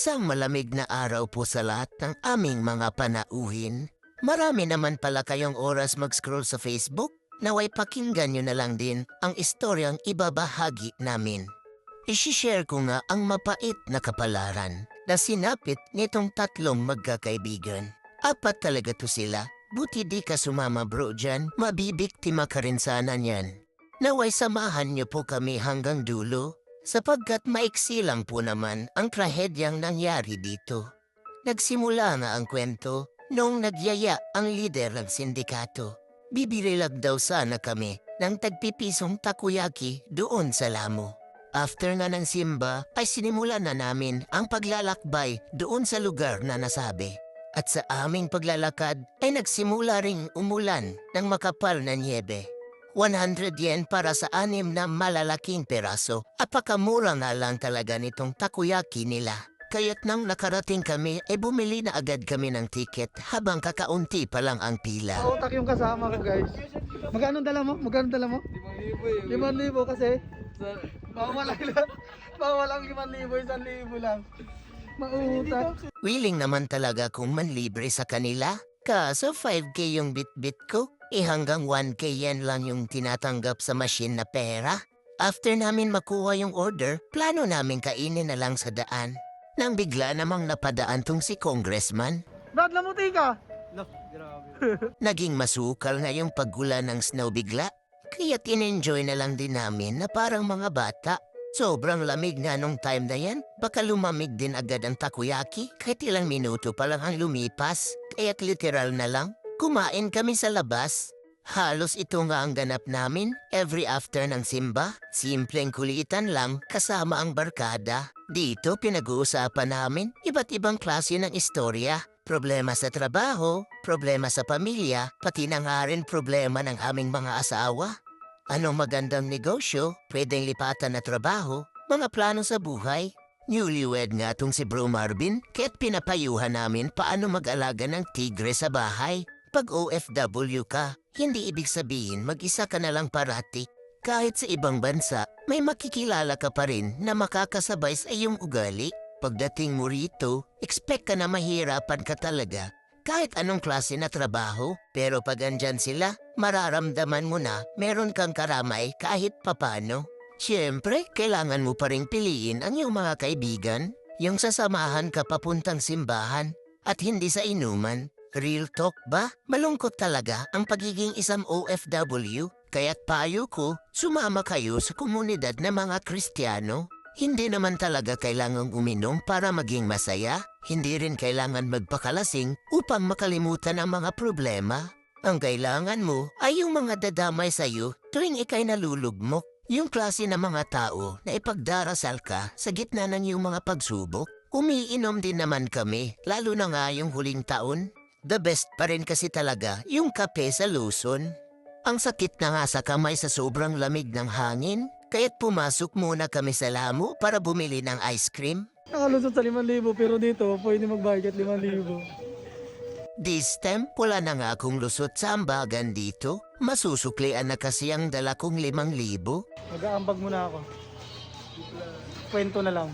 Isang malamig na araw po sa lahat ng aming mga panauhin. Marami naman pala kayong oras mag-scroll sa Facebook. Naway pakinggan nyo na lang din ang istoryang ibabahagi namin. Isishare ko nga ang mapait na kapalaran na sinapit nitong tatlong magkakaibigan. Apat talaga to sila. Buti di ka sumama bro dyan, mabibiktima ka rin sana niyan. Naway samahan niyo po kami hanggang dulo. Sapagkat maiksi lang po naman ang trahedyang nangyari dito. Nagsimula nga ang kwento noong nagyaya ang lider ng sindikato. Bibili lang daw sana kami ng tagpipisong takoyaki doon sa Lamo. After nga ng simba ay sinimulan na namin ang paglalakbay doon sa lugar na nasabi. At sa aming paglalakad ay nagsimula ring umulan ng makapal na niebe. 100 yen para sa 6 na malalaking peraso. Apakamura nga lang talaga nitong takoyaki nila. Kaya't nang nakarating kami ay bumili na agad kami ng ticket habang kakaunti pa lang ang pila. Utak yung kasama ko guys. Magkano dala mo? 5,000 kasi bawal ang 5,000, 1,000 lang. Mautak. Willing naman talaga kung manlibre sa kanila. Kaso 5K yung bit-bit ko. Hanggang 1K yen lang yung tinatanggap sa machine na pera. After namin makuha yung order, plano namin kainin na lang sa daan. Nang bigla namang napadaan tong si Congressman. Brad, lamuti ka! No, grabe. Naging masukal na yung paggula ng snow bigla. Kaya in-enjoy na lang din namin na parang mga bata. Sobrang lamig nga nung time na yan. Baka lumamig din agad ang takoyaki kahit ilang minuto pa lang ang lumipas. Kaya't literal na lang. Kumain kami sa labas. Halos ito nga ang ganap namin every after ng simba. Simpleng kulitan lang kasama ang barkada. Dito pinag-uusapan namin iba't ibang klase ng istorya. Problema sa trabaho, problema sa pamilya, pati na nga rin problema ng aming mga asawa. Anong magandang negosyo, pwedeng lipatan na trabaho, mga plano sa buhay. Newlywed nga tong si Bro Marvin, kaya't pinapayuhan namin paano mag-alaga ng tigre sa bahay. Pag OFW ka, hindi ibig sabihin mag-isa ka na lang parati. Kahit sa ibang bansa, may makikilala ka pa rin na makakasabay sa iyong ugali. Pagdating mo rito, expect ka na mahirapan ka talaga. Kahit anong klase na trabaho, pero pag andyan sila, mararamdaman mo na meron kang karamay kahit papano. Siyempre, kailangan mo pa rin piliin ang iyong mga kaibigan, yung sasamahan ka papuntang simbahan, at hindi sa inuman. Real talk ba? Malungkot talaga ang pagiging isang OFW, kaya't payo ko, sumama kayo sa komunidad ng mga Kristiyano. Hindi naman talaga kailangang uminom para maging masaya, hindi rin kailangan magpakalasing upang makalimutan ang mga problema. Ang kailangan mo ay yung mga dadamay sa'yo tuwing ikay nalulugmok, yung klase ng mga tao na ipagdarasal ka sa gitna ng iyong mga pagsubok. Umiinom din naman kami, lalo na nga yung huling taon. The best pa rin kasi talaga yung kape sa Luzon. Ang sakit na nga sa kamay sa sobrang lamig ng hangin, kaya't pumasok muna kami sa Lamo para bumili ng ice cream. Nakalusot sa 5,000 pero dito pwede magbayad 5,000. This time, wala na nga akong lusot sa ambagan dito. Masusuklian na kasi ang dala kong 5,000. Mag-aambag muna ako. Kwento na lang.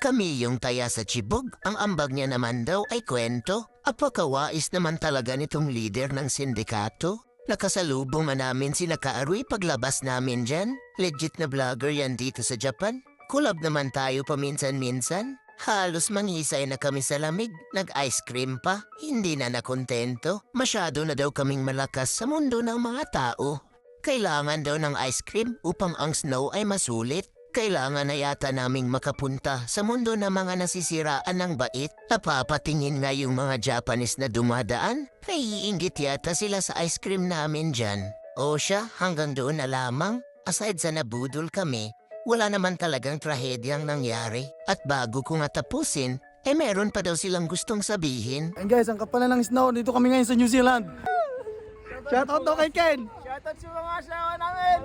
Kami yung taya sa Chibog, ang ambag niya naman daw ay kwento. Apakawais naman talaga nitong leader ng sindikato. Nakasalubong na namin si Nakaaroy paglabas namin dyan. Legit na vlogger yan dito sa Japan. Kulab naman tayo paminsan-minsan. Halos mangisay na kami sa lamig. Nag-ice cream pa. Hindi na nakontento. Masyado na daw kaming malakas sa mundo ng mga tao. Kailangan daw ng ice cream upang ang snow ay masulit. Kailangan na yata naming makapunta sa mundo ng mga nasisiraan ng bait. Napapatingin nga yung mga Japanese na dumadaan. Naiinggit yata sila sa ice cream namin dyan. O siya, hanggang doon na lamang. Aside sa nabudol kami, wala naman talagang trahedyang nangyari. At bago ko nga tapusin, meron pa daw silang gustong sabihin. And guys, ang kapal na ng snow. Dito kami ngayon sa New Zealand. Shoutout daw kay Ken. Shoutout sa mga asawa namin!